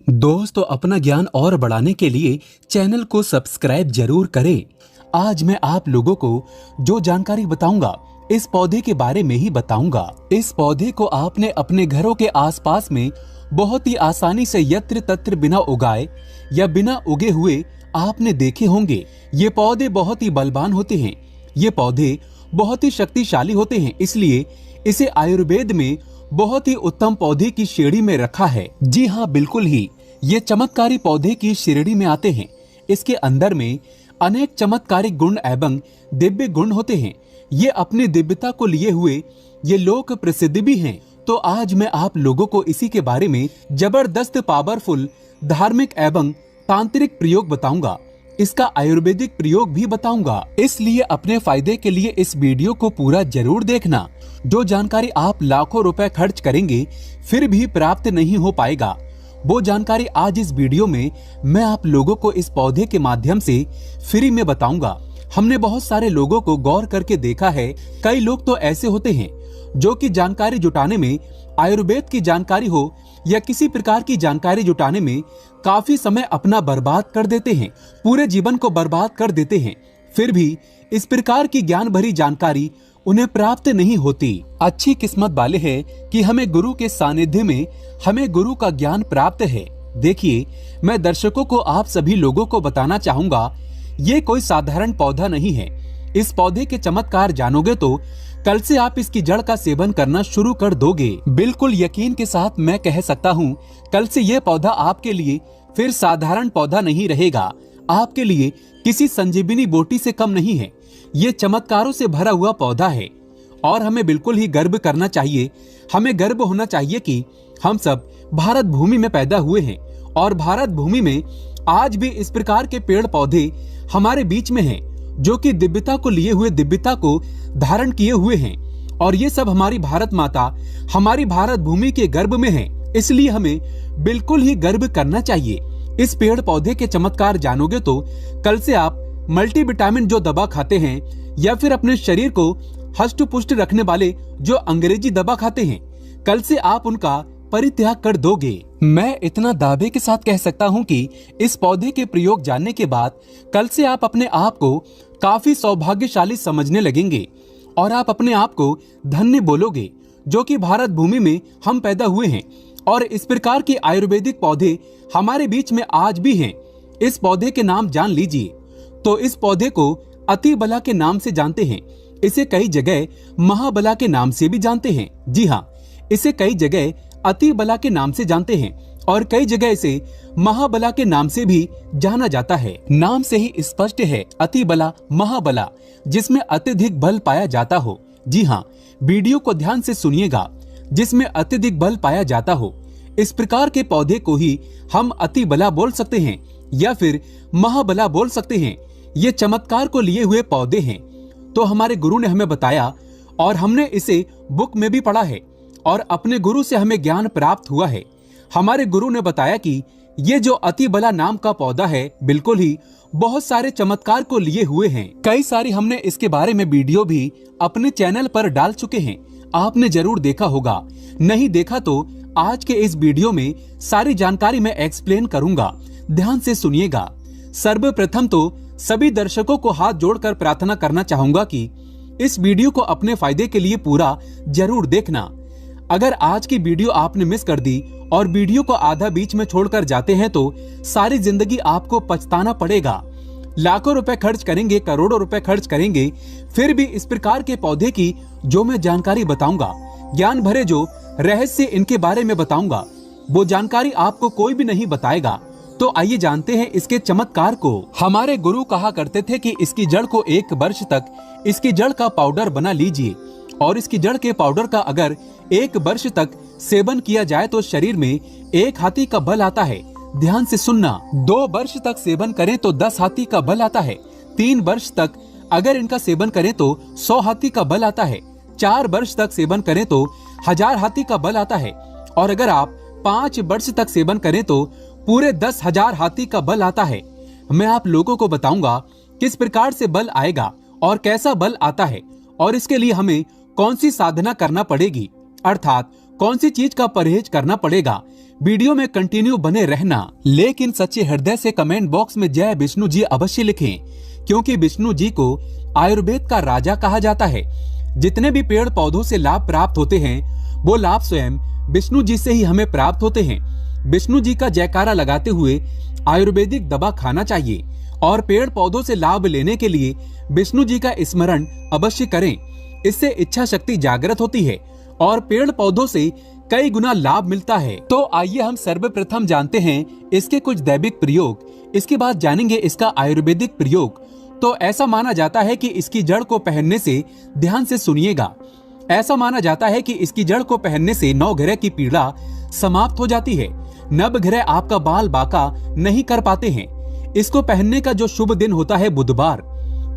दोस्तों, अपना ज्ञान और बढ़ाने के लिए चैनल को सब्सक्राइब जरूर करें। आज मैं आप लोगों को जो जानकारी बताऊंगा इस पौधे के बारे में ही बताऊंगा। इस पौधे को आपने अपने घरों के आसपास में बहुत ही आसानी से यत्र तत्र बिना उगाए या बिना उगे हुए आपने देखे होंगे। ये पौधे बहुत ही बलवान होते हैं। ये पौधे बहुत ही शक्तिशाली होते हैं, इसलिए इसे आयुर्वेद में बहुत ही उत्तम पौधे की श्रेणी में रखा है। जी हाँ, बिल्कुल ही ये चमत्कारी पौधे की श्रेणी में आते हैं। इसके अंदर में अनेक चमत्कारी गुण एवं दिव्य गुण होते हैं। ये अपनी दिव्यता को लिए हुए ये लोक प्रसिद्ध भी हैं। तो आज मैं आप लोगों को इसी के बारे में जबरदस्त पावरफुल धार्मिक एवं तांत्रिक प्रयोग बताऊंगा। इसका आयुर्वेदिक प्रयोग भी बताऊंगा। इसलिए अपने फायदे के लिए इस वीडियो को पूरा जरूर देखना। जो जानकारी आप लाखों रुपए खर्च करेंगे फिर भी प्राप्त नहीं हो पाएगा, वो जानकारी आज इस वीडियो में मैं आप लोगों को इस पौधे के माध्यम से फ्री में बताऊंगा। हमने बहुत सारे लोगों को गौर करके देखा है। कई लोग तो ऐसे होते हैं जो कि जानकारी जुटाने में, आयुर्वेद की जानकारी हो या किसी प्रकार की जानकारी जुटाने में काफी समय अपना बर्बाद कर देते हैं, पूरे जीवन को बर्बाद कर देते हैं। फिर भी इस प्रकार की ज्ञान भरी जानकारी उन्हें प्राप्त नहीं होती। अच्छी किस्मत वाले हैं कि हमें गुरु के सानिध्य में हमें गुरु का ज्ञान प्राप्त है। देखिए, मैं दर्शकों को, आप सभी लोगों को बताना चाहूंगा, ये कोई साधारण पौधा नहीं है। इस पौधे के चमत्कार जानोगे तो कल से आप इसकी जड़ का सेवन करना शुरू कर दोगे। बिल्कुल यकीन के साथ मैं कह सकता हूँ, कल से ये पौधा आपके लिए फिर साधारण पौधा नहीं रहेगा। आपके लिए किसी संजीवनी बूटी से कम नहीं है। ये चमत्कारों से भरा हुआ पौधा है और हमें बिल्कुल ही गर्व करना चाहिए। हमें गर्व होना चाहिए कि हम सब भारत भूमि में पैदा हुए हैं और भारत भूमि में आज भी इस प्रकार के पेड़ पौधे हमारे बीच में हैं, जो कि दिव्यता को लिए हुए, दिव्यता को धारण किए हुए हैं। और ये सब हमारी भारत माता, हमारी भारत भूमि के गर्भ में है। इसलिए हमें बिल्कुल ही गर्व करना चाहिए। इस पेड़ पौधे के चमत्कार जानोगे तो कल से आप मल्टीविटामिन जो दवा खाते हैं या फिर अपने शरीर को हष्ट पुष्ट रखने वाले जो अंग्रेजी दवा खाते हैं, कल से आप उनका परित्याग कर दोगे। मैं इतना दावे के साथ कह सकता हूं कि इस पौधे के प्रयोग जानने के बाद कल से आप अपने आप को काफी सौभाग्यशाली समझने लगेंगे और आप अपने आप को धन्य बोलोगे, जो कि भारत भूमि में हम पैदा हुए हैं। और इस प्रकार के आयुर्वेदिक पौधे हमारे बीच में आज भी हैं। इस पौधे के नाम जान लीजिए तो इस पौधे को अतिबला के नाम से जानते हैं। इसे कई जगह महाबला के नाम से भी जानते हैं। जी हाँ, इसे कई जगह अतिबला के नाम से जानते हैं और कई जगह इसे महाबला के नाम से भी जाना जाता है। नाम से ही स्पष्ट है, अतिबला, महाबला, जिसमें अत्यधिक बल पाया जाता हो। जी हाँ, वीडियो को ध्यान से सुनिएगा, जिसमें अत्यधिक बल पाया जाता हो। इस प्रकार के पौधे को ही हम अतिबला बोल सकते हैं या फिर महाबला बोल सकते हैं। ये चमत्कार को लिए हुए पौधे हैं। तो हमारे गुरु ने हमें बताया और हमने इसे बुक में भी पढ़ा है और अपने गुरु से हमें ज्ञान प्राप्त हुआ है। हमारे गुरु ने बताया कि ये जो अतिबला नाम का पौधा है, बिल्कुल ही बहुत सारे चमत्कार को लिए हुए हैं। कई सारी हमने इसके बारे में वीडियो भी अपने चैनल पर डाल चुके हैं। आपने जरूर देखा होगा, नहीं देखा तो आज के इस वीडियो में सारी जानकारी मैं एक्सप्लेन करूंगा। ध्यान से सुनिएगा। सर्वप्रथम तो सभी दर्शकों को हाथ जोड़कर प्रार्थना करना चाहूंगा कि इस वीडियो को अपने फायदे के लिए पूरा जरूर देखना। अगर आज की वीडियो आपने मिस कर दी और वीडियो को आधा बीच में छोड़कर जाते हैं तो सारी जिंदगी आपको पछताना पड़ेगा। लाखों रुपए खर्च करेंगे, करोड़ों रुपए खर्च करेंगे, फिर भी इस प्रकार के पौधे की जो मैं जानकारी बताऊंगा, ज्ञान भरे जो रहस्य इनके बारे में बताऊंगा, वो जानकारी आपको कोई भी नहीं बताएगा। तो आइए जानते हैं इसके चमत्कार को। हमारे गुरु कहा करते थे कि इसकी जड़ को 1 वर्ष तक इसकी जड़ का पाउडर बना लीजिए और इसकी जड़ के पाउडर का अगर 1 वर्ष तक सेवन किया जाए तो शरीर में 1 हाथी का बल आता है। ध्यान से सुनना। 2 वर्ष तक सेवन करें तो 10 हाथी का बल आता है। 3 वर्ष तक अगर इनका सेवन करें तो 100 हाथी का बल आता है। 4 वर्ष तक सेवन करें तो 1000 हाथी का बल आता है। और अगर आप 5 वर्ष तक सेवन करें तो पूरे 10,000 हाथी का बल आता है। मैं आप लोगों को बताऊंगा किस प्रकार से बल आएगा और कैसा बल आता है और इसके लिए हमें कौन सी साधना करना पड़ेगी, अर्थात कौन सी चीज का परहेज करना पड़ेगा। वीडियो में कंटिन्यू बने रहना, लेकिन सच्चे हृदय से कमेंट बॉक्स में जय विष्णु जी अवश्य लिखें, क्योंकि विष्णु जी को आयुर्वेद का राजा कहा जाता है। जितने भी पेड़ पौधों से लाभ प्राप्त होते हैं वो लाभ स्वयं विष्णु जी से ही हमें प्राप्त होते हैं। विष्णु जी का जयकारा लगाते हुए आयुर्वेदिक दवा खाना चाहिए और पेड़ पौधों से लाभ लेने के लिए विष्णु जी का स्मरण अवश्य करें। इससे इच्छा शक्ति जागृत होती है और पेड़ पौधों से कई गुना लाभ मिलता है। तो आइए हम सर्वप्रथम जानते हैं इसके कुछ दैविक प्रयोग, इसके बाद जानेंगे इसका आयुर्वेदिक प्रयोग। तो ऐसा माना जाता है कि इसकी जड़ को पहनने से, ध्यान से सुनिएगा, ऐसा माना जाता है कि इसकी जड़ को पहनने से नवग्रह की पीड़ा समाप्त हो जाती है। नवग्रह आपका बाल बाका नहीं कर पाते हैं। इसको पहनने का जो शुभ दिन होता है बुधवार।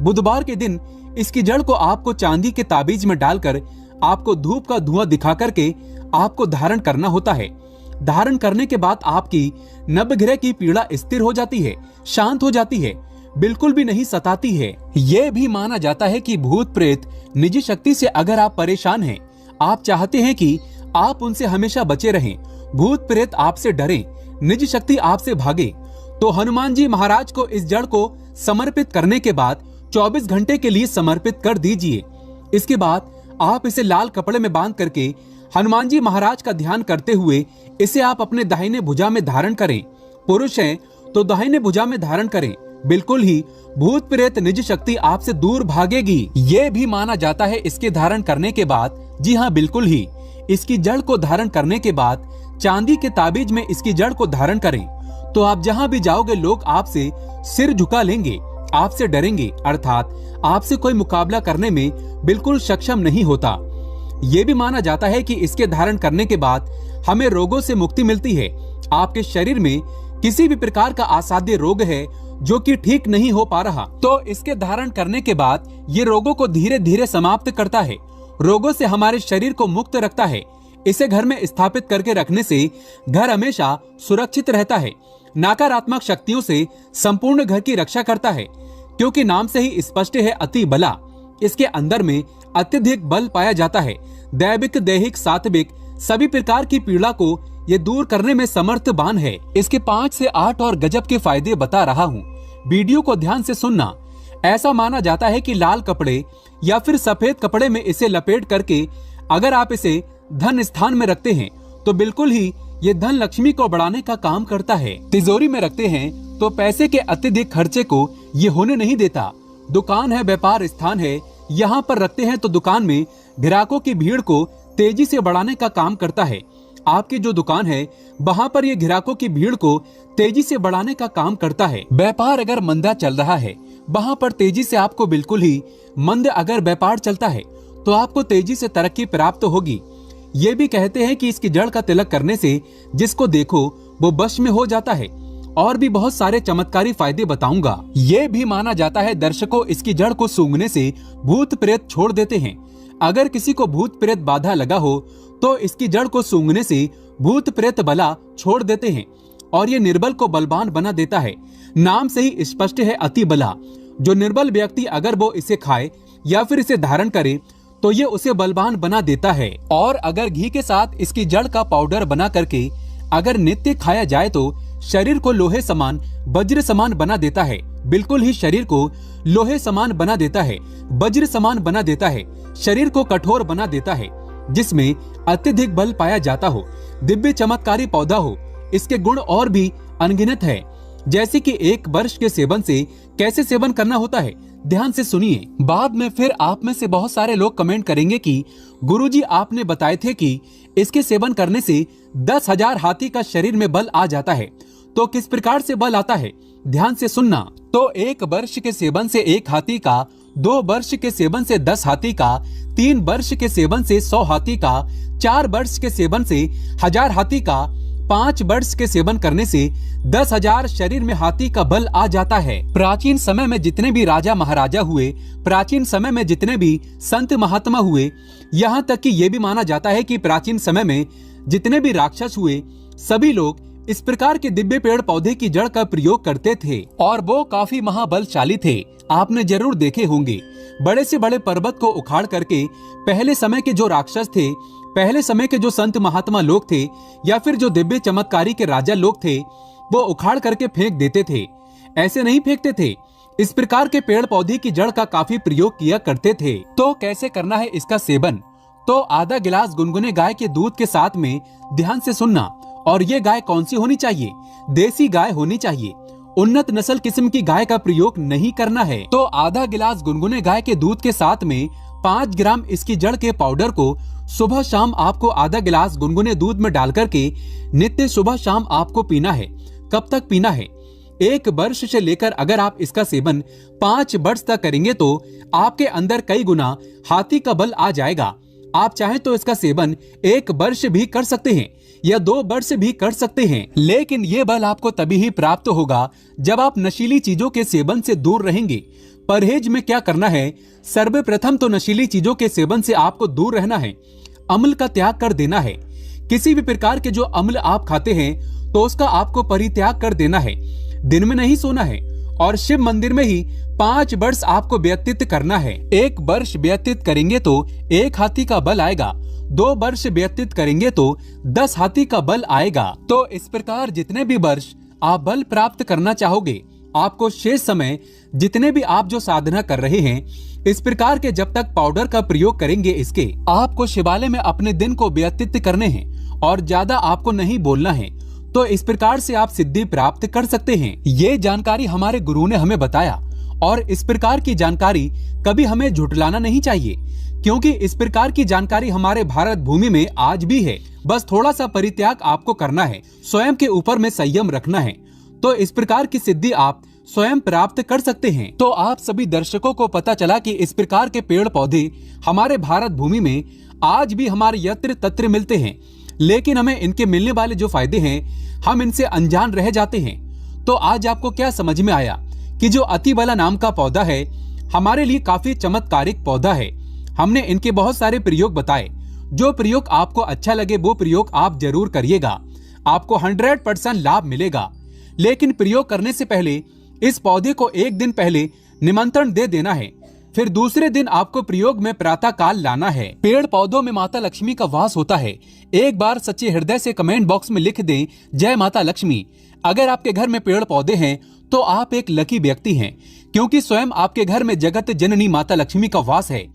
बुधवार के दिन इसकी जड़ को आपको चांदी के ताबीज में डालकर आपको धूप का धुआं दिखा करके आपको धारण करना होता है। धारण करने के बाद आपकी नवग्रह की पीड़ा स्थिर हो जाती है, शांत हो जाती है, बिल्कुल भी नहीं सताती है। यह भी माना जाता है कि भूत प्रेत निजी शक्ति से अगर आप परेशान हैं, आप चाहते हैं कि आप उनसे हमेशा बचे रहें, भूत प्रेत आपसे डरें, निजी शक्ति आपसे भागे, तो हनुमान जी महाराज को इस जड़ को समर्पित करने के बाद 24 घंटे के लिए समर्पित कर दीजिए। इसके बाद आप इसे लाल कपड़े में बांध करके हनुमान जी महाराज का ध्यान करते हुए इसे आप अपने दाहिने भुजा में धारण करें। पुरुष हैं तो दाहिने भुजा में धारण करें, बिल्कुल ही भूत प्रेत निज शक्ति आपसे दूर भागेगी। ये भी माना जाता है इसके धारण करने के बाद, जी हाँ बिल्कुल ही, इसकी जड़ को धारण करने के बाद चांदी के ताबीज में इसकी जड़ को धारण करें तो आप जहाँ भी जाओगे लोग आपसे सिर झुका लेंगे, आपसे डरेंगे, अर्थात आपसे कोई मुकाबला करने में बिल्कुल सक्षम नहीं होता। ये भी माना जाता है कि इसके धारण करने के बाद हमें रोगों से मुक्ति मिलती है। आपके शरीर में किसी भी प्रकार का असाध्य रोग है जो कि ठीक नहीं हो पा रहा, तो इसके धारण करने के बाद ये रोगों को धीरे धीरे समाप्त करता है, रोगों से हमारे शरीर को मुक्त रखता है। इसे घर में स्थापित करके रखने से घर हमेशा सुरक्षित रहता है, नकारात्मक शक्तियों से संपूर्ण घर की रक्षा करता है, क्योंकि नाम से ही स्पष्ट है अति बला। इसके अंदर में अत्यधिक बल पाया जाता है। दैविक, दैहिक, सात्विक सभी प्रकार की पीड़ा को ये दूर करने में समर्थवान है। इसके 5 से 8 और गजब के फायदे बता रहा हूँ, वीडियो को ध्यान से सुनना। ऐसा माना जाता है कि लाल कपड़े या फिर सफेद कपड़े में इसे लपेट करके अगर आप इसे धन स्थान में रखते हैं तो बिल्कुल ही ये धन लक्ष्मी को बढ़ाने का काम करता है। तिजोरी में रखते हैं तो पैसे के अत्यधिक खर्चे को ये होने नहीं देता। दुकान है, व्यापार स्थान है, यहाँ पर रखते हैं तो दुकान में ग्राहकों की भीड़ को तेजी से बढ़ाने का काम करता है। आपकी जो दुकान है वहाँ पर ये ग्राहकों की भीड़ को तेजी से बढ़ाने का काम करता है। व्यापार अगर मंदा चल रहा है वहाँ पर तेजी से आपको बिल्कुल ही मंद अगर व्यापार चलता है तो आपको तेजी से तरक्की प्राप्त होगी। ये भी कहते हैं कि इसकी जड़ का तिलक करने से जिसको देखो वो वश में हो जाता है। और भी बहुत सारे चमत्कारी फायदे बताऊंगा। ये भी माना जाता है दर्शकों इसकी जड़ को सूंघने से भूत प्रेत छोड़ देते हैं। अगर किसी को भूत प्रेत बाधा लगा हो तो इसकी जड़ को सूंघने से भूत प्रेत बला छोड़ देते हैं और ये निर्बल को बलवान बना देता है। नाम से ही स्पष्ट है अति बला। जो निर्बल व्यक्ति अगर वो इसे खाए या फिर इसे धारण करे तो ये उसे बलवान बना देता है। और अगर घी के साथ इसकी जड़ का पाउडर बना करके अगर नित्य खाया जाए तो शरीर को लोहे समान, वज्र समान बना देता है। बिल्कुल ही शरीर को लोहे समान बना देता है, वज्र समान बना देता है, शरीर को कठोर बना देता है, जिसमें अत्यधिक बल पाया जाता हो, दिव्य चमत्कारी पौधा हो। इसके गुण और भी अनगिनत है, जैसे कि 1 वर्ष के सेवन से कैसे सेवन करना होता है, ध्यान से सुनिए। बाद में फिर आप में से बहुत सारे लोग कमेंट करेंगे कि गुरुजी आपने बताए थे कि इसके सेवन करने से 10,000 हाथी का शरीर में बल आ जाता है, तो किस प्रकार से बल आता है, ध्यान से सुनना। तो 1 वर्ष के सेवन से 1 हाथी का, 2 वर्ष के सेवन से 10 हाथी का, 3 वर्ष के सेवन से 100 हाथी का, 4 वर्ष के सेवन से 1000 हाथी का, 5 वर्ष के सेवन करने से 10,000 शरीर में हाथी का बल आ जाता है। प्राचीन समय में जितने भी राजा महाराजा हुए, प्राचीन समय में जितने भी संत महात्मा हुए, यहाँ तक कि ये भी माना जाता है कि प्राचीन समय में जितने भी राक्षस हुए, सभी लोग इस प्रकार के दिव्य पेड़ पौधे की जड़ का प्रयोग करते थे और वो काफी महाबलशाली थे। आपने जरूर देखे होंगे, बड़े से बड़े पर्वत को उखाड़ करके पहले समय के जो राक्षस थे, पहले समय के जो संत महात्मा लोग थे या फिर जो दिव्य चमत्कारी के राजा लोग थे, वो उखाड़ करके फेंक देते थे। ऐसे नहीं फेंकते थे, इस प्रकार के पेड़ पौधे की जड़ का काफी प्रयोग किया करते थे। तो कैसे करना है इसका सेवन? तो आधा गिलास गुनगुने गाय के दूध के साथ में ध्यान से सुनना। और ये गाय कौन सी होनी चाहिए? देसी गाय होनी चाहिए। उन्नत नस्ल किस्म की गाय का प्रयोग नहीं करना है। तो आधा गिलास गुनगुने गाय के दूध के साथ में 5 ग्राम इसकी जड़ के पाउडर को सुबह शाम आपको आधा गिलास गुनगुने दूध में डाल करके नित्य सुबह शाम आपको पीना है। कब तक पीना है? 1 वर्ष से लेकर अगर आप इसका सेवन 5 वर्ष तक करेंगे तो आपके अंदर कई गुना हाथी का बल आ जाएगा। आप चाहें तो इसका सेवन 1 वर्ष भी कर सकते हैं या 2 वर्ष भी कर सकते हैं, लेकिन ये बल आपको तभी ही प्राप्त होगा जब आप नशीली चीजों के सेवन से दूर रहेंगे। परहेज में क्या करना है? सर्वप्रथम तो नशीली चीजों के सेवन से आपको दूर रहना है। अम्ल का त्याग कर देना है। किसी भी प्रकार के जो अम्ल आप खाते हैं तो उसका आपको परित्याग कर देना है। दिन में नहीं सोना है और शिव मंदिर में ही 5 वर्ष आपको व्यतीत करना है। 1 वर्ष व्यतीत करेंगे तो 1 हाथी का बल आएगा, 2 वर्ष व्यतीत करेंगे तो 10 हाथी का बल आएगा। तो इस प्रकार जितने भी वर्ष आप बल प्राप्त करना चाहोगे, आपको शेष समय जितने भी आप जो साधना कर रहे हैं, इस प्रकार के जब तक पाउडर का प्रयोग करेंगे, इसके आपको शिवालय में अपने दिन को व्यतीत करने हैं और ज्यादा आपको नहीं बोलना है। तो इस प्रकार से आप सिद्धि प्राप्त कर सकते हैं। ये जानकारी हमारे गुरु ने हमें बताया और इस प्रकार की जानकारी कभी हमें झुठलाना नहीं चाहिए, क्योंकि इस प्रकार की जानकारी हमारे भारत भूमि में आज भी है। बस थोड़ा सा परित्याग आपको करना है, स्वयं के ऊपर में संयम रखना है, तो इस प्रकार की सिद्धि आप स्वयं प्राप्त कर सकते हैं। तो आप सभी दर्शकों को पता चला कि इस प्रकार के पेड़ पौधे हमारे भारत भूमि में आज भी हमारे यत्र तत्र मिलते हैं, लेकिन हमें इनके मिलने वाले जो फायदे हैं हम इनसे अनजान रह जाते हैं। तो आज आपको क्या समझ में आया कि जो अतिबला नाम का पौधा है हमारे लिए काफी चमत्कारिक पौधा है। हमने इनके बहुत सारे प्रयोग बताए। जो प्रयोग आपको अच्छा लगे वो प्रयोग आप जरूर करिएगा, आपको 100% लाभ मिलेगा। लेकिन प्रयोग करने से पहले इस पौधे को 1 दिन पहले निमंत्रण दे देना है, फिर दूसरे दिन आपको प्रयोग में प्रातः काल लाना है। पेड़ पौधों में माता लक्ष्मी का वास होता है। एक बार सच्चे हृदय से कमेंट बॉक्स में लिख दें, जय माता लक्ष्मी। अगर आपके घर में पेड़ पौधे हैं तो आप एक लकी व्यक्ति हैं, क्योंकि स्वयं आपके घर में जगत जननी माता लक्ष्मी का वास है।